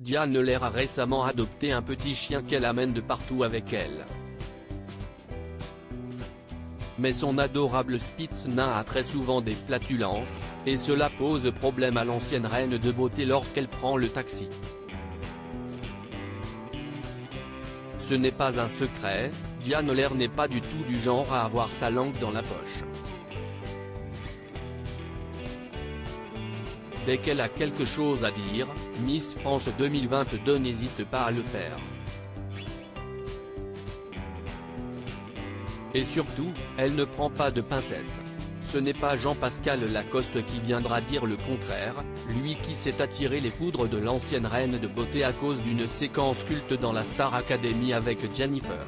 Diane Lair a récemment adopté un petit chien qu'elle amène de partout avec elle. Mais son adorable Spitz nain a très souvent des flatulences, et cela pose problème à l'ancienne reine de beauté lorsqu'elle prend le taxi. Ce n'est pas un secret, Diane Lair n'est pas du tout du genre à avoir sa langue dans la poche. Dès qu'elle a quelque chose à dire, Miss France 2022 n'hésite pas à le faire. Et surtout, elle ne prend pas de pincettes. Ce n'est pas Jean-Pascal Lacoste qui viendra dire le contraire, lui qui s'est attiré les foudres de l'ancienne reine de beauté à cause d'une séquence culte dans la Star Academy avec Jennifer.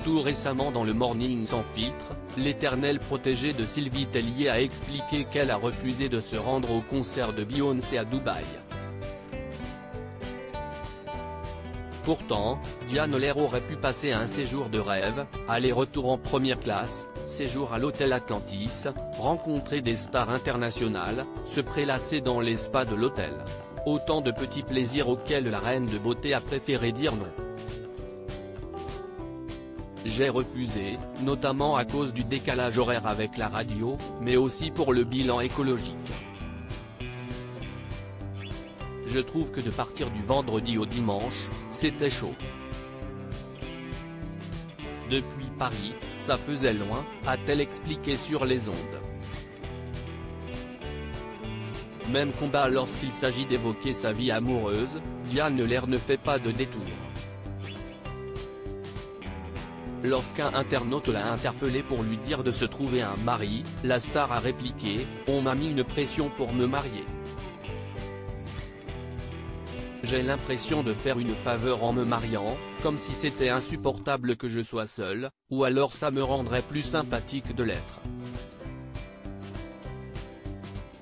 Tout récemment dans le Morning sans filtre, l'éternelle protégée de Sylvie Tellier a expliqué qu'elle a refusé de se rendre au concert de Beyoncé à Dubaï. Pourtant, Diane Lair aurait pu passer un séjour de rêve, aller-retour en première classe, séjour à l'hôtel Atlantis, rencontrer des stars internationales, se prélasser dans les spas de l'hôtel. Autant de petits plaisirs auxquels la reine de beauté a préféré dire non. J'ai refusé, notamment à cause du décalage horaire avec la radio, mais aussi pour le bilan écologique. Je trouve que de partir du vendredi au dimanche, c'était chaud. Depuis Paris, ça faisait loin, a-t-elle expliqué sur les ondes. Même combat lorsqu'il s'agit d'évoquer sa vie amoureuse, Diane Lair ne fait pas de détour. Lorsqu'un internaute l'a interpellé pour lui dire de se trouver un mari, la star a répliqué « On m'a mis une pression pour me marier. J'ai l'impression de faire une faveur en me mariant, comme si c'était insupportable que je sois seule, ou alors ça me rendrait plus sympathique de l'être. »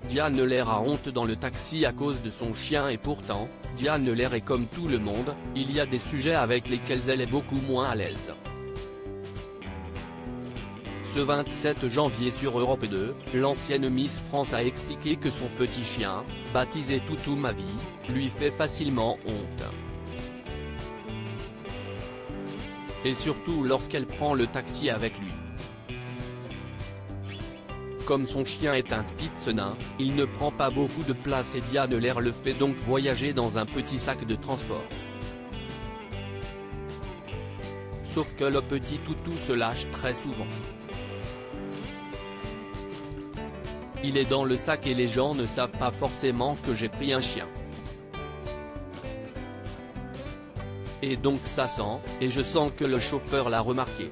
Diane Lair a honte dans le taxi à cause de son chien et pourtant, Diane Lair est comme tout le monde, il y a des sujets avec lesquels elle est beaucoup moins à l'aise. Ce 27 janvier sur Europe 2, l'ancienne Miss France a expliqué que son petit chien, baptisé Toutou Ma Vie, lui fait facilement honte. Et surtout lorsqu'elle prend le taxi avec lui. Comme son chien est un Spitz nain, il ne prend pas beaucoup de place et Diane Lair le fait donc voyager dans un petit sac de transport. Sauf que le petit toutou se lâche très souvent. Il est dans le sac et les gens ne savent pas forcément que j'ai pris un chien. Et donc ça sent, et je sens que le chauffeur l'a remarqué.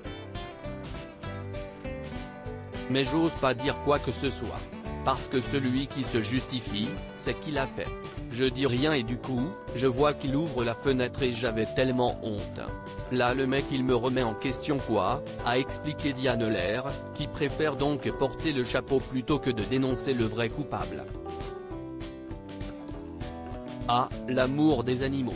Mais j'ose pas dire quoi que ce soit. Parce que celui qui se justifie, c'est qu'il a fait. Je dis rien et du coup, je vois qu'il ouvre la fenêtre et j'avais tellement honte. Là le mec il me remet en question quoi, a expliqué Diane Lair, qui préfère donc porter le chapeau plutôt que de dénoncer le vrai coupable. Ah, l'amour des animaux.